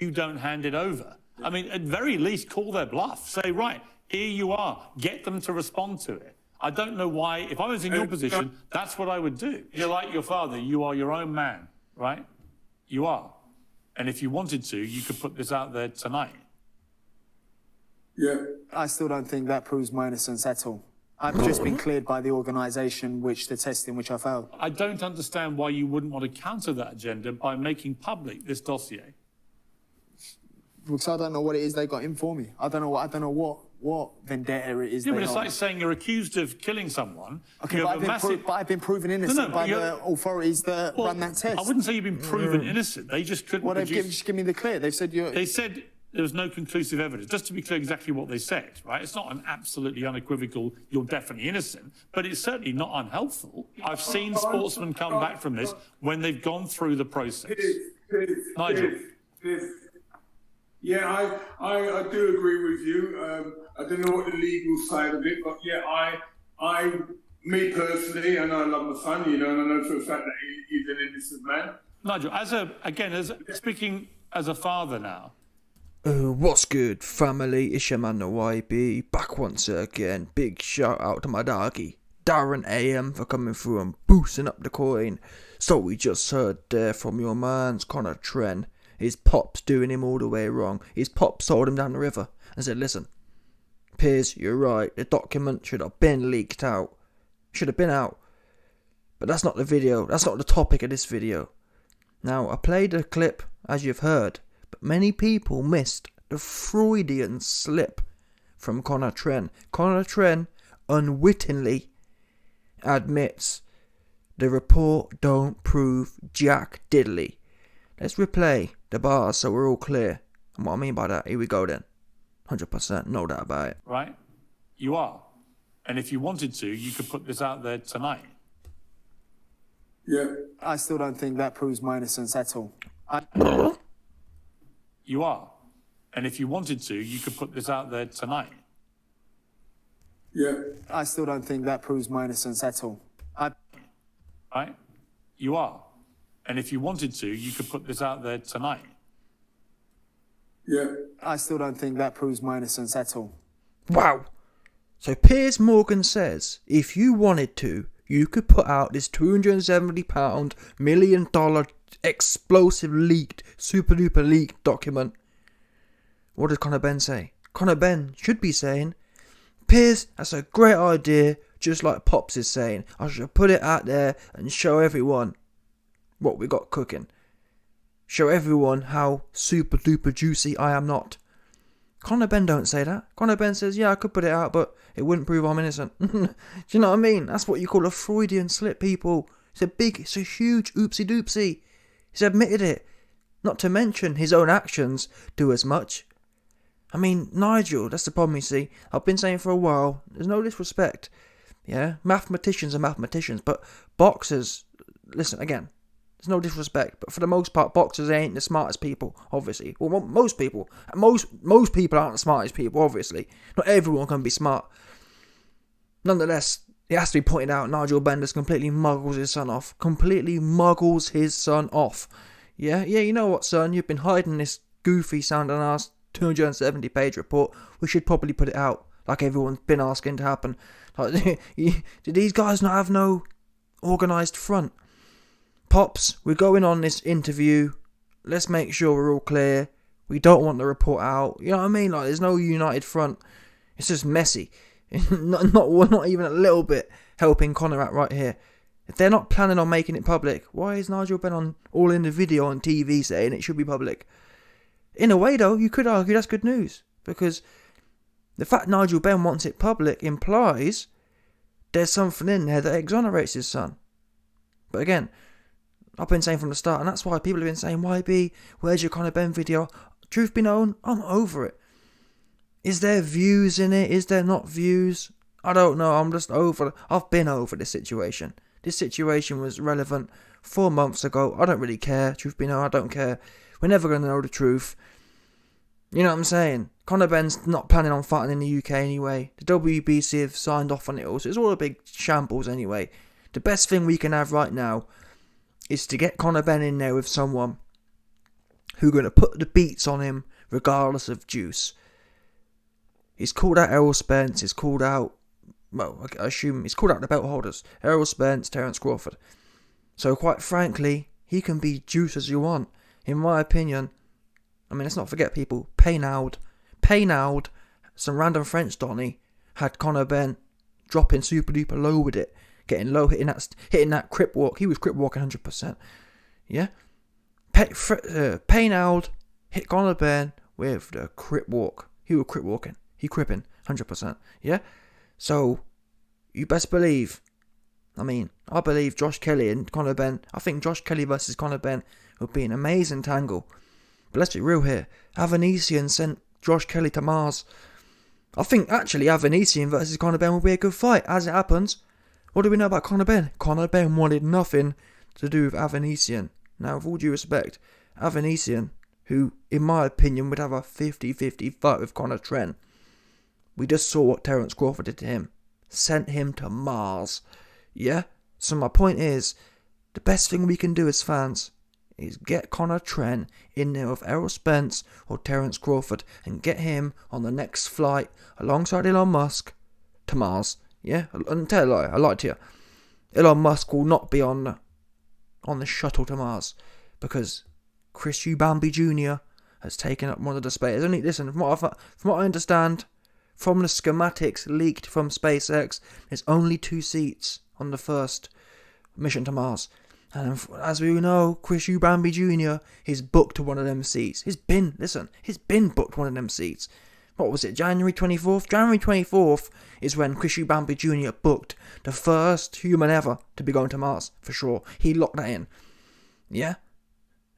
you don't hand it over. I mean, at very least, call their bluff. Say, right, here you are. Get them to respond to it. I don't know why, if I was in your position, that's what I would do. You're like your father. You are your own man, right? You are. And if you wanted to, you could put this out there tonight. Yeah. I still don't think that proves my innocence at all. I've just been cleared by the organisation the testing which I failed. I don't understand why you wouldn't want to counter that agenda by making public this dossier. Because I don't know what it is they got in for me. I don't know what vendetta it is. Yeah, but it's like saying you're accused of killing someone. Okay, but I've been proven innocent by the authorities that run that test. I wouldn't say you've been proven innocent. They just couldn't. Well, they've just given me the clear. They've said you're. They said there was no conclusive evidence. Just to be clear, exactly what they said, right? It's not an absolutely unequivocal. You're definitely innocent, but it's certainly not unhelpful. I've seen sportsmen come back from this when they've gone through the process. Nigel. Yeah, I do agree with you. I don't know what the legal side of it, but yeah, me personally, and I love my son, you know, and I know for a fact that he's an innocent man. Nigel, speaking as a father now. What's good, family? It's your man, the YB, back once again. Big shout out to my doggy, Darren AM, for coming through and boosting up the coin. So we just heard there from your man's Conor Benn. His pops doing him all the way wrong. His pops sold him down the river and said, listen, Piers, you're right. The document should have been leaked out. Should have been out. But that's not the video. That's not the topic of this video. Now, I played a clip, as you've heard, but many people missed the Freudian slip from Conor Benn. Conor Benn unwittingly admits the report don't prove jack diddly. Let's replay the bars so we're all clear. And what I mean by that, here we go then. 100%, no doubt about it. Right? You are. And if you wanted to, you could put this out there tonight. Yeah. I still don't think that proves my innocence at all. You are. And if you wanted to, you could put this out there tonight. Yeah. I still don't think that proves my innocence at all. Right? You are. And if you wanted to, you could put this out there tonight. Yeah. I still don't think that proves my innocence at all. Wow. So Piers Morgan says, if you wanted to, you could put out this £270 million explosive leaked, super duper leaked document. What does Conor Benn say? Conor Benn should be saying, Piers, that's a great idea, just like Pops is saying. I should put it out there and show everyone what we got cooking. Show everyone how super duper juicy I am not. Conor Benn don't say that. Conor Benn says, yeah, I could put it out, but it wouldn't prove I'm innocent. Do you know what I mean? That's what you call a Freudian slip, people. It's a huge oopsie doopsie. He's admitted it. Not to mention his own actions do as much. I mean, Nigel, that's the problem, you see. I've been saying for a while, there's no disrespect. Yeah, mathematicians are mathematicians, but boxers, listen, again, there's no disrespect, but for the most part, boxers ain't the smartest people, obviously. Well, most people. Most people aren't the smartest people, obviously. Not everyone can be smart. Nonetheless, it has to be pointed out, Nigel Benn completely muggles his son off. Completely muggles his son off. Yeah, you know what, son? You've been hiding this goofy sounding ass 270-page report. We should probably put it out, like everyone's been asking to happen. Like, do these guys not have no organised front? Pops, we're going on this interview. Let's make sure we're all clear. We don't want the report out. You know what I mean? Like, there's no united front. It's just messy. not even a little bit helping Conor out right here. If they're not planning on making it public, why is Nigel Benn on all in the video on TV saying it should be public? In a way, though, you could argue that's good news, because the fact Nigel Benn wants it public implies there's something in there that exonerates his son. But again, I've been saying from the start, and that's why people have been saying, YB, where's your Conor Benn video? Truth be known, I'm over it. Is there views in it? Is there not views? I don't know, I've been over this situation. This situation was relevant 4 months ago. I don't really care. Truth be known, I don't care. We're never going to know the truth. You know what I'm saying? Conor Benn's not planning on fighting in the UK anyway. The WBC have signed off on it all, so it's all a big shambles anyway. The best thing we can have right now is to get Conor Benn in there with someone who are going to put the beats on him regardless of juice. He's called out Errol Spence, he's called out, well, I assume he's called out the belt holders, Errol Spence, Terence Crawford. So quite frankly, he can be juice as you want. In my opinion, I mean, let's not forget people, Paynaud, some random French Donny, had Conor Benn dropping super duper low with it, getting low, hitting that crip walk. He was crip walking 100%. Yeah? Paynaud hit Conor Benn with the crip walk. He was crip walking. He cripping 100%. Yeah? So, you best believe, I mean, I believe Josh Kelly and Conor Benn, I think Josh Kelly versus Conor Benn would be an amazing tangle. But let's be real here. Avanesian sent Josh Kelly to Mars. I think actually Avanesian versus Conor Benn will be a good fight. As it happens, what do we know about Conor Benn? Conor Benn wanted nothing to do with Avanesian. Now, with all due respect, Avanesian, who, in my opinion, would have a 50-50 fight with Conor Trent. We just saw what Terence Crawford did to him. Sent him to Mars. Yeah? So my point is, the best thing we can do as fans is get Conor Trent in there with Errol Spence or Terence Crawford and get him on the next flight alongside Elon Musk to Mars. Yeah? And tell a lie, I lied to you. Elon Musk will not be on the shuttle to Mars because Chris Ubambi Jr. has taken up one of the space. Listen, from what I understand, from the schematics leaked from SpaceX, there's only 2 seats on the first mission to Mars. And as we know, Chris Ubambi Jr. is booked to one of them seats. He's been booked one of them seats. What was it, January 24th? January 24th is when Chris Ubambi Jr. booked the first human ever to be going to Mars, for sure. He locked that in. Yeah?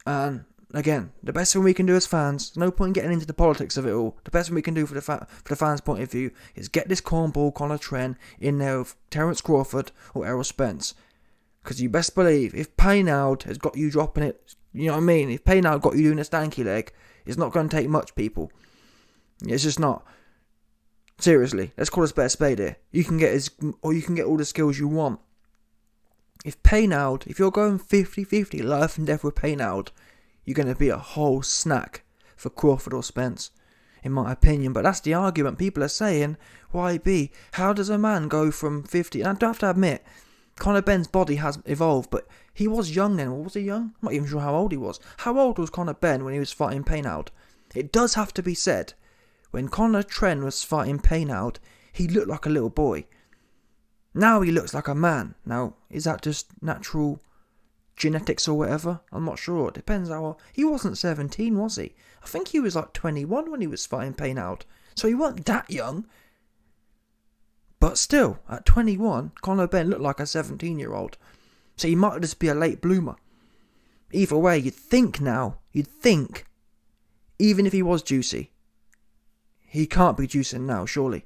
And again, the best thing we can do as fans, no point in getting into the politics of it all, the best thing we can do for the fans' point of view is get this cornball Conor Trent in there with Terence Crawford or Errol Spence. Because you best believe, if Paynaud has got you dropping it, you know what I mean? If Paynaud got you doing a stanky leg, it's not going to take much, people. It's just not. Seriously, let's call a spade here. You can get all the skills you want. If you're going 50-50 life and death with Paynaud, you're going to be a whole snack for Crawford or Spence, in my opinion. But that's the argument people are saying. Why be? How does a man go from 50? And I do have to admit, Conor Benn's body has evolved, but he was young then. Was he young? I'm not even sure how old he was. How old was Conor Benn when he was fighting Paynaud? It does have to be said, when Conor Trent was fighting Paynaud, he looked like a little boy. Now he looks like a man. Now, is that just natural genetics or whatever? I'm not sure. It depends how old. He wasn't 17, was he? I think he was like 21 when he was fighting Paynaud. So he wasn't that young. But still, at 21, Conor Benn looked like a 17-year-old. So he might just be a late bloomer. Either way, you'd think, even if he was juicy, he can't be juicing now, surely.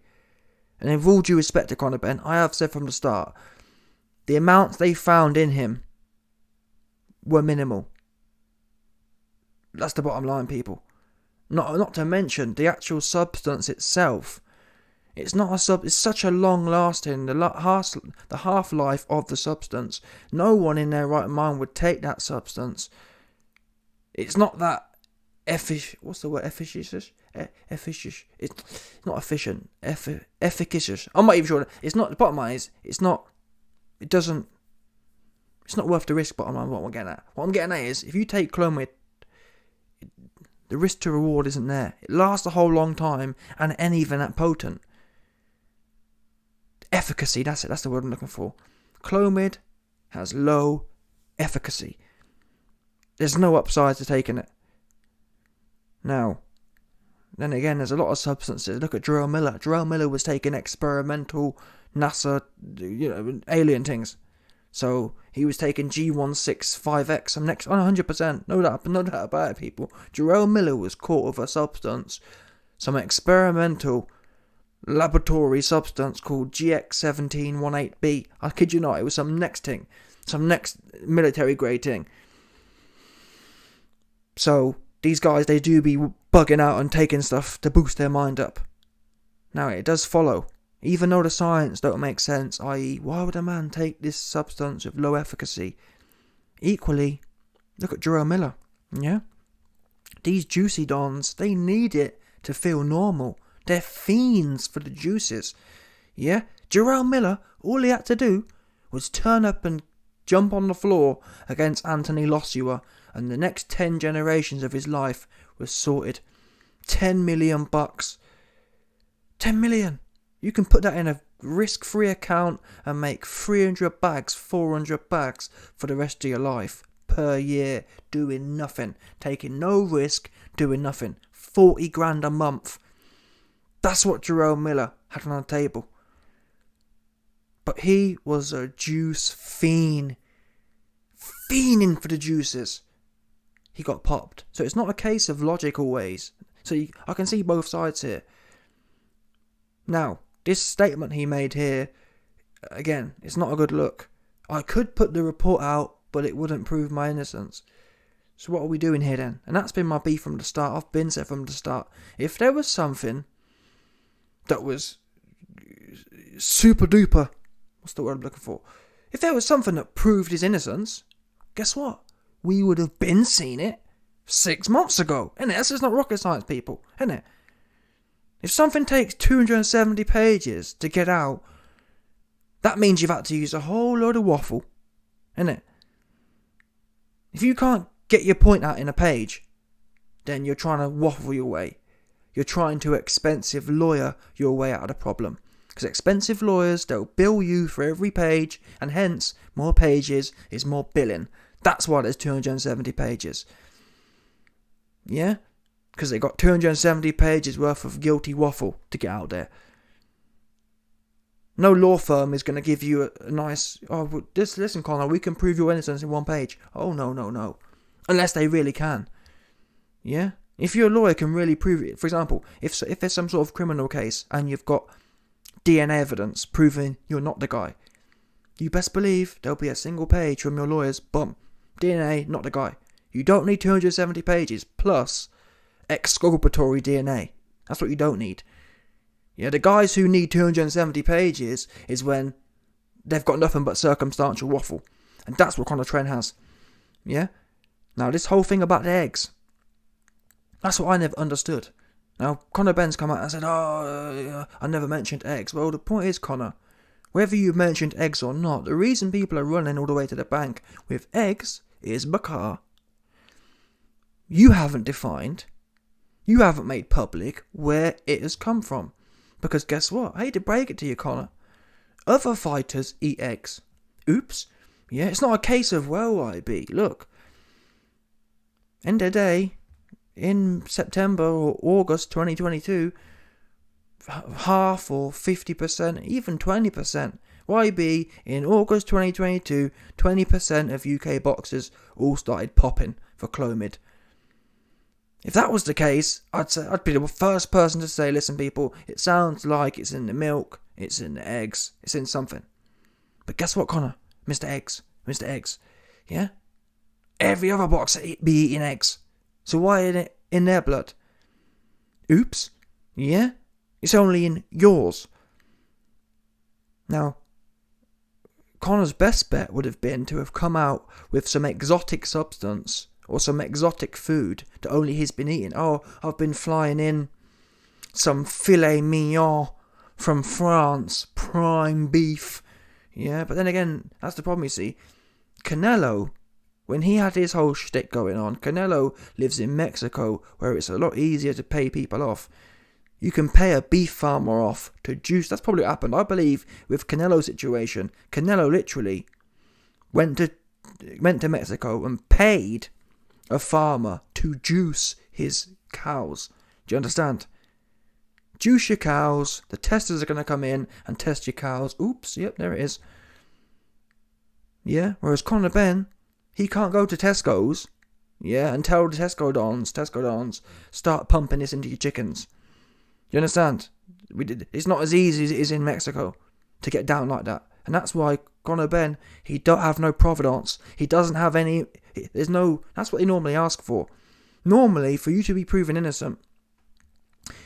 And with all due respect to Conor Benn, I have said from the start, the amounts they found in him were minimal. That's the bottom line, people. Not to mention the actual substance itself. It's such a long lasting, the half-life of the substance. No one in their right mind would take that substance. It's not that what's the word? Efficacious? It's not efficient. Efficacious. I'm not even sure. It's not, the bottom line is, it's not worth the risk, bottom line, what I'm getting at. What I'm getting at is, if you take Clomid, the risk to reward isn't there. It lasts a whole long time, and it ain't even that potent. Efficacy, that's it, that's the word I'm looking for. Clomid has low efficacy. There's no upside to taking it. Now, then again, there's a lot of substances. Look at Jarrell Miller. Jarrell Miller was taking experimental NASA, alien things. So he was taking G165X. I'm next on 100%. No doubt about it, people. Jarrell Miller was caught with a substance, some experimental laboratory substance called GX1718B. I kid you not, it was some next military grade thing. So these guys, they do be bugging out and taking stuff to boost their mind up. Now it does follow, even though the science don't make sense, i.e. why would a man take this substance with low efficacy? Equally, look at Jarrell Miller, yeah? These juicy dons, they need it to feel normal. They're fiends for the juices. Yeah? Jarrell Miller, all he had to do was turn up and jump on the floor against Anthony Joshua, and the next 10 generations of his life was sorted. 10 million bucks. 10 million. You can put that in a risk-free account and make 300 bags, 400 bags for the rest of your life per year, doing nothing, taking no risk, doing nothing. 40 grand a month. That's what Jarrell Miller had on the table. But he was a juice fiend. Fiending for the juices. He got popped. So it's not a case of logic always. So I can see both sides here. Now, this statement he made here, again, it's not a good look. I could put the report out, but it wouldn't prove my innocence. So what are we doing here then? And that's been my beef from the start. I've been said from the start. If there was something that was super duper, what's the word I'm looking for? If there was something that proved his innocence, guess what? We would have been seen it 6 months ago. Innit? That's just not rocket science, people. Innit? If something takes 270 pages to get out, that means you've had to use a whole load of waffle. Innit? If you can't get your point out in a page, then you're trying to waffle your way. You're trying to expensive lawyer your way out of the problem. Because expensive lawyers, they'll bill you for every page, and hence, more pages is more billing. That's why there's 270 pages. Yeah? Because they got 270 pages worth of guilty waffle to get out there. No law firm is going to give you a nice, listen, Conor, we can prove your innocence in 1 page. Oh, no. Unless they really can. Yeah? If your lawyer can really prove it, for example, if there's some sort of criminal case and you've got DNA evidence proving you're not the guy, you best believe there'll be a single page from your lawyers, boom, DNA, not the guy. You don't need 270 pages plus exculpatory DNA. That's what you don't need. Yeah, the guys who need 270 pages is when they've got nothing but circumstantial waffle. And that's what Conor Benn has. Yeah? Now, this whole thing about the eggs, that's what I never understood. Now, Conor Benn's come out and said, I never mentioned eggs. Well, the point is, Conor, whether you've mentioned eggs or not, the reason people are running all the way to the bank with eggs is because you haven't defined, you haven't made public where it has come from. Because guess what? I hate to break it to you, Conor. Other fighters eat eggs. Oops. Yeah, it's not a case of, well, IB, look. End of the day, in September or August 2022, half or 50%, even 20%. YB, in August 2022, 20% of UK boxers all started popping for Clomid. If that was the case, I'd be the first person to say, listen people, it sounds like it's in the milk, it's in the eggs, it's in something. But guess what, Conor? Mr. Eggs. Yeah? Every other boxer be eating eggs. So why isn't it in their blood? Oops. Yeah? It's only in yours. Now, Conor's best bet would have been to have come out with some exotic substance or some exotic food that only he's been eating. Oh, I've been flying in some filet mignon from France, prime beef. Yeah, but then again, that's the problem, you see. Canelo, when he had his whole shtick going on, Canelo lives in Mexico, where it's a lot easier to pay people off. You can pay a beef farmer off to juice. That's probably what happened. I believe with Canelo's situation, Canelo literally went to Mexico and paid a farmer to juice his cows. Do you understand? Juice your cows. The testers are going to come in and test your cows. Oops, yep, there it is. Yeah, whereas Conor Benn, he can't go to Tesco's, yeah, and tell the Tesco Dons, start pumping this into your chickens. You understand? It's not as easy as it is in Mexico to get down like that. And that's why Conor Benn, he don't have no provenance. He doesn't have any, that's what they normally ask for. Normally, for you to be proven innocent,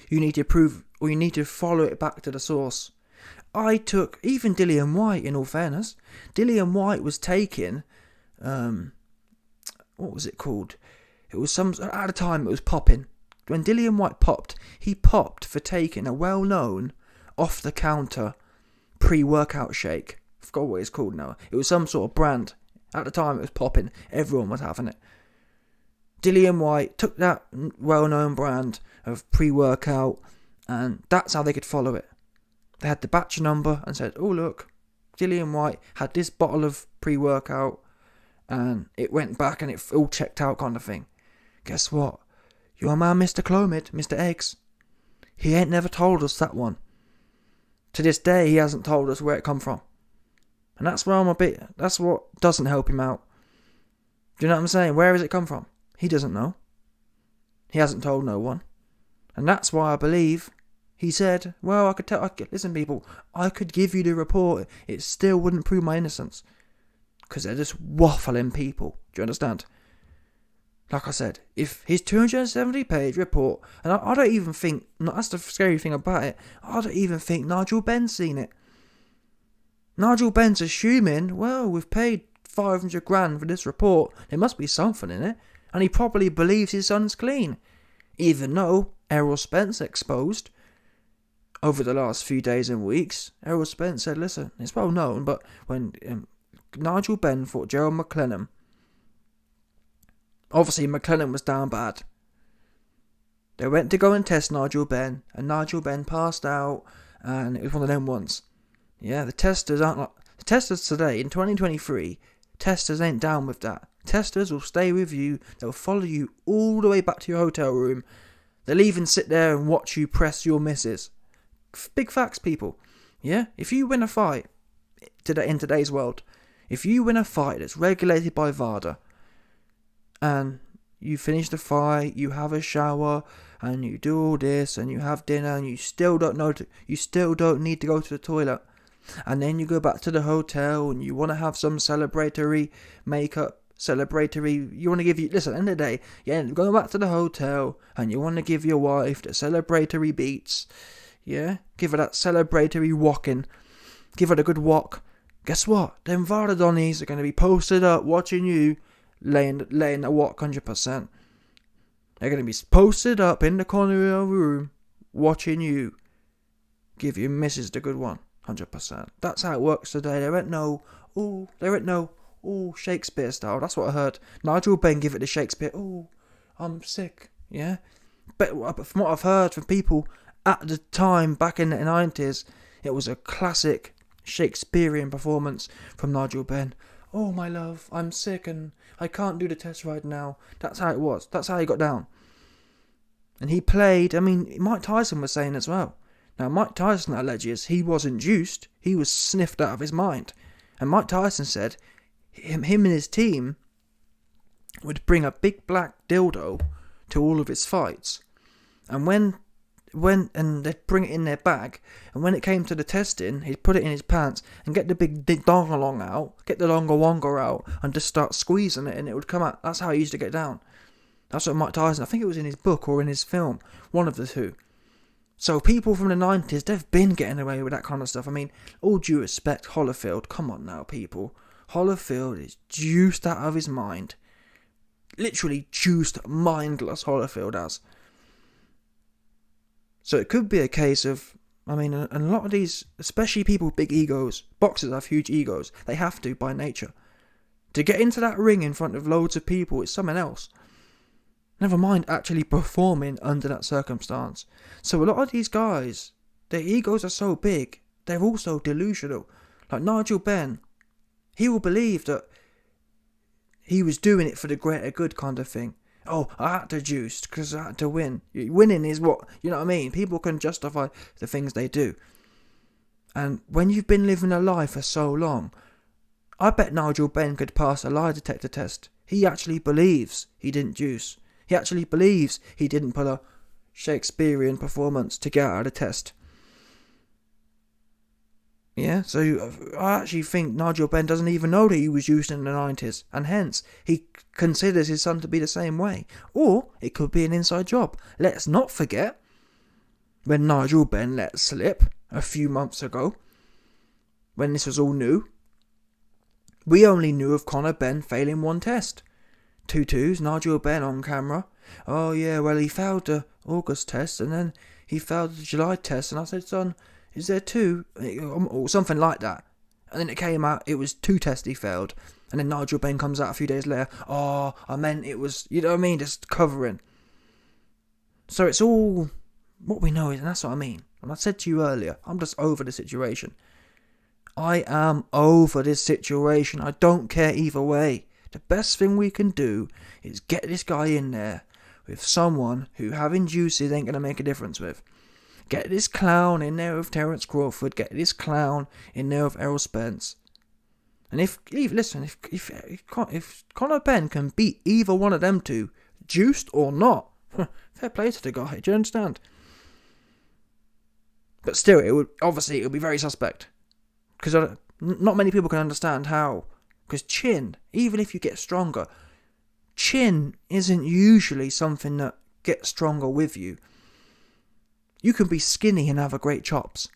you need to follow it back to the source. I took, even Dillian Whyte, in all fairness, Dillian Whyte was taking, what was it called? It was at the time it was popping. When Dillian White popped, he popped for taking a well-known, off-the-counter, pre-workout shake. I forgot what it's called now. It was some sort of brand. At the time it was popping. Everyone was having it. Dillian White took that well-known brand of pre-workout, and that's how they could follow it. They had the batch number and said, oh look, Dillian White had this bottle of pre-workout, and it went back and it all checked out kind of thing. Guess what? Your man Mr. Clomid, Mr. Eggs, he ain't never told us that one. To this day, he hasn't told us where it come from. And that's where that's what doesn't help him out. Do you know what I'm saying? Where has it come from? He doesn't know. He hasn't told no one. And that's why I believe he said, well, listen people, I could give you the report. It still wouldn't prove my innocence. Because they're just waffling people. Do you understand? Like I said, if his 270-page report, and I don't even think, that's the scary thing about it, I don't even think Nigel Benn's seen it. Nigel Benn's assuming, well, we've paid 500 grand for this report, there must be something in it, and he probably believes his son's clean. Even though Errol Spence exposed, over the last few days and weeks, Errol Spence said, listen, it's well known, but when Nigel Benn fought Gerald McLennan, obviously McLennan was down bad. They went to go and test Nigel Benn, and Nigel Benn passed out, and it was one of them ones. Yeah, the testers aren't like... The testers today, in 2023, testers ain't down with that. Testers will stay with you, they'll follow you all the way back to your hotel room. They'll even sit there and watch you press your misses. Big facts, people. Yeah, if you win a fight in today's world, if you win a fight that's regulated by VADA, and you finish the fight, you have a shower, and you do all this, and you have dinner, and you still don't need to go to the toilet, and then you go back to the hotel, and you want to have some celebratory makeup, you want to give listen, at the end of the day, yeah, going back to the hotel, and you want to give your wife the celebratory beats, yeah, give her that celebratory walking, give her a good walk. Guess what? Them VADA Donnies are going to be posted up watching you laying a walk 100%. They're going to be posted up in the corner of your room watching you give your missus the good one 100%. That's how it works today. There ain't no Shakespeare style. That's what I heard. Nigel Benn give it to Shakespeare. Oh, I'm sick. Yeah, but from what I've heard from people at the time back in the 90s, it was a classic Shakespearean performance from Nigel Benn. Oh, my love, I'm sick and I can't do the test right now. That's how it was. That's how he got down. And he played, Mike Tyson was saying as well. Now, Mike Tyson alleges he wasn't juiced. He was sniffed out of his mind. And Mike Tyson said him and his team would bring a big black dildo to all of his fights. And when they'd bring it in their bag, and when it came to the testing, he'd put it in his pants and get the big dongalong out, get the longa out, and just start squeezing it, and it would come out. That's how he used to get down. That's what Mike Tyson, I think it was in his book or in his film, one of the two. So people from the 90s, they've been getting away with that kind of stuff. All due respect, Holyfield, come on now, people. Holyfield is juiced out of his mind. Literally juiced, mindless Holyfield has. So it could be a case of, and a lot of these, especially people with big egos, boxers have huge egos. They have to, by nature. To get into that ring in front of loads of people, it's something else. Never mind actually performing under that circumstance. So a lot of these guys, their egos are so big, they're also delusional. Like Nigel Benn, he will believe that he was doing it for the greater good kind of thing. Oh, I had to juice because I had to win. Winning is what, you know what I mean? People can justify the things they do. And when you've been living a lie for so long, I bet Nigel Benn could pass a lie detector test. He actually believes he didn't juice. He actually believes he didn't put a Shakespearean performance to get out of the test. Yeah, so I actually think Nigel Benn doesn't even know that he was used in the 90s, and hence he considers his son to be the same way. Or it could be an inside job. Let's not forget when Nigel Benn let slip a few months ago, when this was all new, we only knew of Conor Benn failing one test. 2-2s, Nigel Benn on camera. Oh yeah, well he failed the August test and then he failed the July test. And I said, son, is there 2? Or something like that. And then it came out, it was 2 tests he failed. And then Nigel Benn comes out a few days later. Oh, I meant it was, you know what I mean? Just covering. So it's all what we know, and that's what I mean. And I said to you earlier, I'm just over the situation. I am over this situation. I don't care either way. The best thing we can do is get this guy in there with someone who having juices ain't going to make a difference with. Get this clown in there with Terence Crawford. Get this clown in there with Errol Spence. And if Conor Benn can beat either one of them two, juiced or not, fair play to the guy. Do you understand? But still, it would be very suspect. Because not many people can understand how. Because chin, even if you get stronger, chin isn't usually something that gets stronger with you. You can be skinny and have a great chops.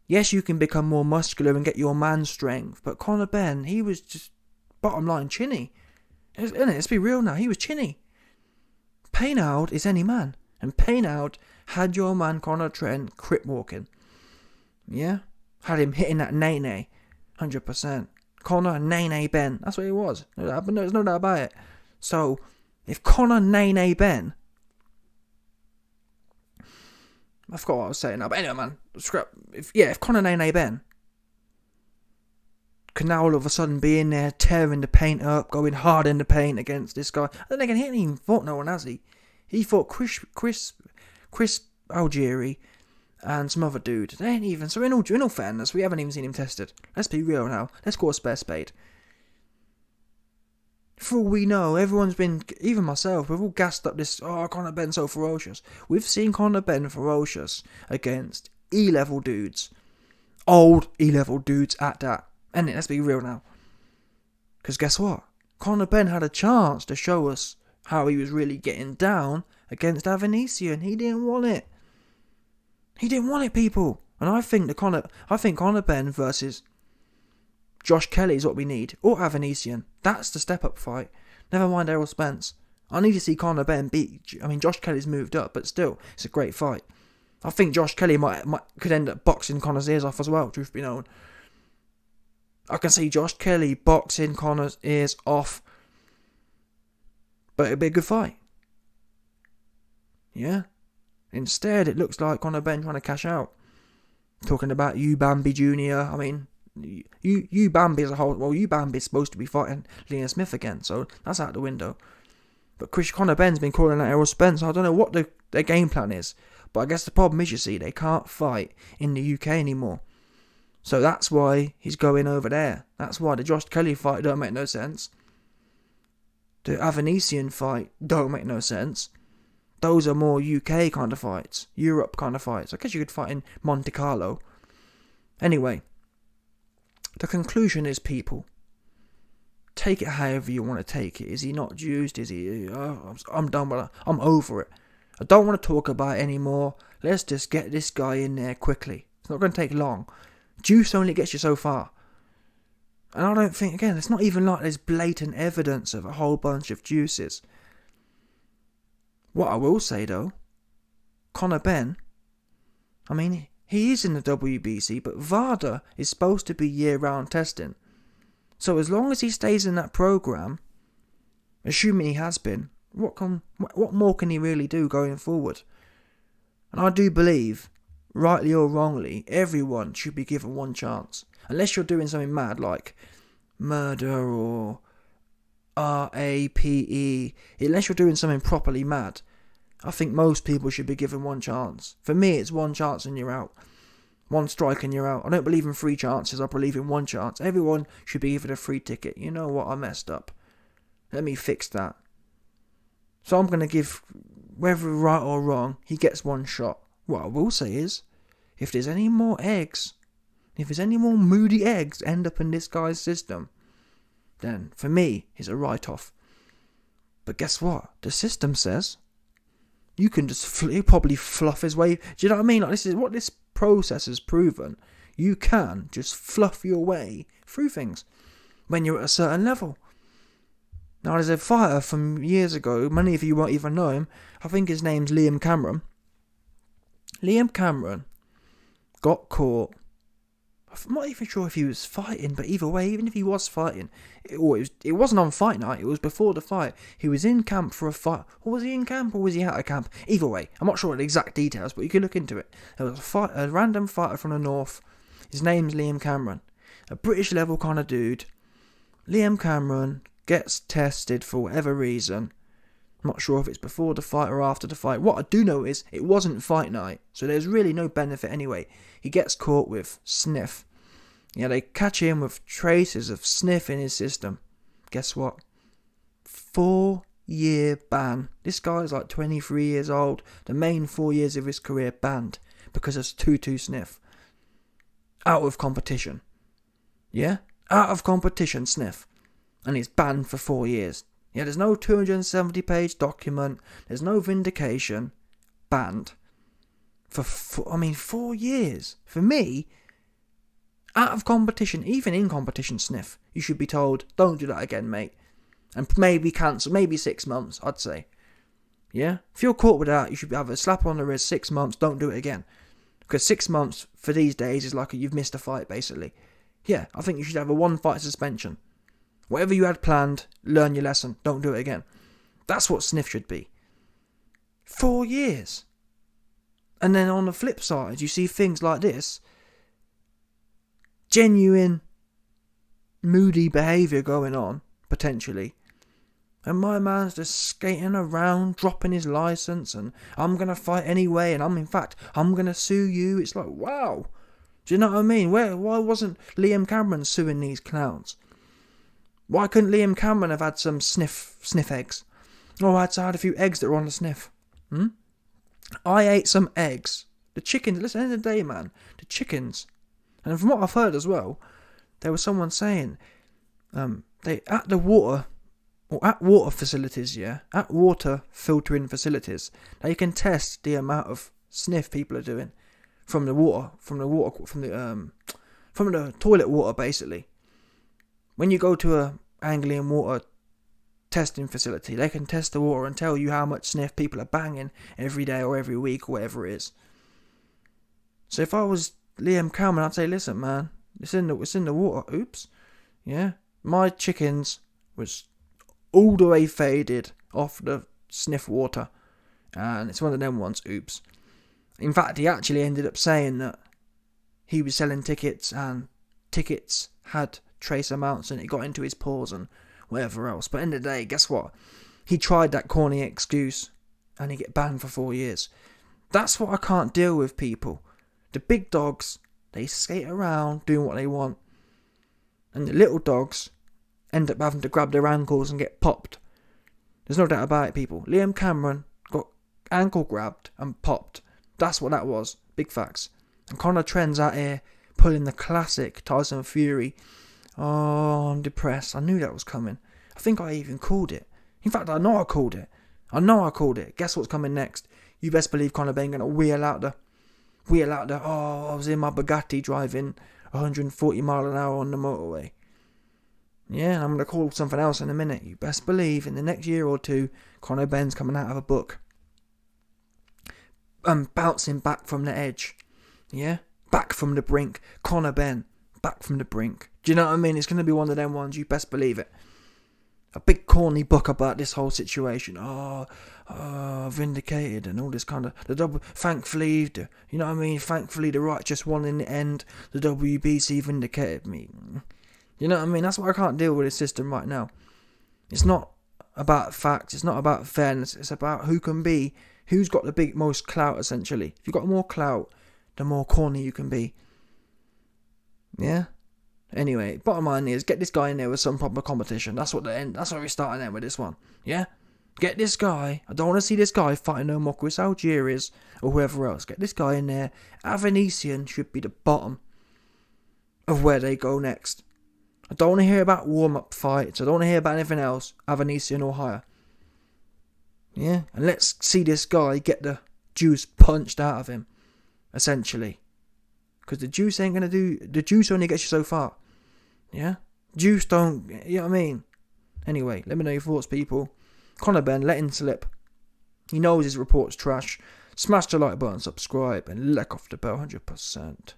Yes, you can become more muscular and get your man strength, but Conor Benn, he was just bottom line chinny. Let's be real now, he was chinny. Paynoud is any man, and Paynoud had your man Conor Trent crip walking. Yeah? Had him hitting that nay-nay, 100%. Conor nay-nay Benn, that's what he was. There's no doubt about it. So, if Conor nay-nay Benn, I forgot what I was saying now, but anyway, man, if Conor nay-nay Benn can now all of a sudden be in there tearing the paint up, going hard in the paint against this guy, and then again, he ain't even fought no one, has he? He fought Chris Algieri and some other dude. They ain't even. So in all fairness, we haven't even seen him tested. Let's be real now. Let's call a spade. For all we know, everyone's been, even myself, we've all gassed up this, Conor Benn's so ferocious. We've seen Conor Benn ferocious against E-level dudes. Old E-level dudes at that. And let's be real now. Because guess what? Conor Benn had a chance to show us how he was really getting down against Avanesian. He didn't want it. He didn't want it, people. And I think Conor Benn versus Josh Kelly is what we need. Or Avanesian. That's the step-up fight. Never mind Errol Spence. I need to see Conor Benn beat. I mean, Josh Kelly's moved up, but still, it's a great fight. I think Josh Kelly could end up boxing Conor's ears off as well, truth be known. I can see Josh Kelly boxing Conor's ears off. But it'd be a good fight. Yeah? Instead, it looks like Conor Benn trying to cash out. Talking about you Bambi Jr. I mean, you Bambi as a whole. Well, you Bambi's supposed to be fighting Liam Smith again, so that's out the window. But Conor Benn's been calling out Errol Spence. I don't know what their game plan is. But I guess the problem is, you see, they can't fight in the UK anymore. So that's why he's going over there. That's why the Josh Kelly fight don't make no sense. The Avanesian fight don't make no sense. Those are more UK kind of fights. Europe kind of fights. I guess you could fight in Monte Carlo. Anyway. The conclusion is, people. Take it however you want to take it. Is he not juiced? Is he... I'm done with it. I'm over it. I don't want to talk about it anymore. Let's just get this guy in there quickly. It's not going to take long. Juice only gets you so far. And I don't think, again, it's not even like there's blatant evidence of a whole bunch of juices. What I will say, though, Conor Benn, I mean, he is in the WBC, but VADA is supposed to be year-round testing. So as long as he stays in that program, assuming he has been, what more can he really do going forward? And I do believe, rightly or wrongly, everyone should be given one chance. Unless you're doing something mad like murder or RAPE. Unless you're doing something properly mad, I think most people should be given one chance. For me, it's one chance and you're out. One strike and you're out. I don't believe in 3 chances, I believe in 1 chance. Everyone should be given a free ticket. You know what, I messed up. Let me fix that. So I'm going to give, whether right or wrong, he gets 1 shot. What I will say is, if there's any more eggs, if there's any more moody eggs end up in this guy's system, then for me, he's a write-off. But guess what? The system says you can just he'll probably fluff his way. Do you know what I mean? Like, this is what this process has proven. You can just fluff your way through things when you're at a certain level. Now, there's a fighter from years ago, many of you won't even know him. I think his name's Liam Cameron. Liam Cameron got caught. I'm not even sure if he was fighting, but either way, even if he was fighting, it wasn't on fight night, it was before the fight. He was in camp for a fight. Or was he in camp or was he out of camp? Either way, I'm not sure of the exact details, but you can look into it. There was a random fighter from the north. His name's Liam Cameron. A British level kind of dude. Liam Cameron gets tested for whatever reason. I'm not sure if it's before the fight or after the fight. What I do know is it wasn't fight night, so there's really no benefit anyway. He gets caught with sniff. Yeah, they catch him with traces of sniff in his system. Guess what? 4-year ban. This guy's like 23 years old. The main 4 years of his career banned because of 2-2 sniff. Out of competition. Yeah? Out of competition sniff. And he's banned for 4 years. Yeah, there's no 270-page document. There's no vindication. Banned. For 4 years. For me, out of competition, even in competition sniff, you should be told, don't do that again, mate. And maybe cancel, maybe 6 months, I'd say. Yeah? If you're caught with that, you should have a slap on the wrist, 6 months, don't do it again. Because 6 months for these days is like you've missed a fight, basically. Yeah, I think you should have a 1-fight suspension. Whatever you had planned, learn your lesson. Don't do it again. That's what sniff should be. 4 years. And then on the flip side, you see things like this. Genuine, moody behaviour going on, potentially. And my man's just skating around, dropping his licence, and I'm going to fight anyway, and I'm going to sue you. It's like, wow. Do you know what I mean? Why wasn't Liam Cameron suing these clowns? Why couldn't Liam Cameron have had some sniff eggs? Oh, I'd had a few eggs that were on the sniff. I ate some eggs. The chickens, listen, at the end of the day, man, the chickens. And from what I've heard as well, there was someone saying, they at water facilities, yeah, at water filtering facilities, they can test the amount of sniff people are doing from the toilet water, basically. When you go to a Anglian water testing facility, they can test the water and tell you how much sniff people are banging every day or every week or whatever it is. So if I was Liam Cameron, I'd say, listen, man, it's in the water. Oops. Yeah. My chickens was all the way faded off the sniff water. And it's one of them ones. Oops. In fact, he actually ended up saying that he was selling tickets and tickets had trace amounts and it got into his pores and whatever else. But at the end of the day, guess what? He tried that corny excuse and he get banned for 4 years. That's what I can't deal with, people. The big dogs, they skate around doing what they want. And the little dogs end up having to grab their ankles and get popped. There's no doubt about it, people. Liam Cameron got ankle grabbed and popped. That's what that was. Big facts. And Conor Trent's out here pulling the classic Tyson Fury. Oh, I'm depressed. I knew that was coming. I think I even called it. In fact, I know I called it. Guess what's coming next? You best believe Conor Benn gonna wheel out the, oh, I was in my Bugatti driving 140 mile an hour on the motorway. Yeah, I'm gonna call something else in a minute. You best believe in the next year or two, Conor Benn's coming out of a book. Bouncing back from the edge. Yeah? Back from the brink. Conor Benn. Back from the brink. Do you know what I mean? It's going to be one of them ones, you best believe it. A big corny book about this whole situation. Vindicated and all this kind of... Thankfully, you know what I mean? Thankfully, the righteous won in the end. The WBC vindicated me. You know what I mean? That's why I can't deal with this system right now. It's not about facts. It's not about fairness. It's about who's got the most clout, essentially. If you've got more clout, the more corny you can be. Yeah? Anyway, bottom line is, get this guy in there with some proper competition. That's what we're starting there with this one. Yeah? Get this guy. I don't want to see this guy fighting no more Chris Algiers or whoever else. Get this guy in there. Avanesian should be the bottom of where they go next. I don't want to hear about warm-up fights. I don't want to hear about anything else. Avanesian or higher. Yeah? And let's see this guy get the juice punched out of him. Essentially. Because the juice ain't going to do... The juice only gets you so far. Yeah? Juice don't... You know what I mean? Anyway, let me know your thoughts, people. Conor Benn, let him slip. He knows his report's trash. Smash the like button, subscribe, and lick off the bell 100%.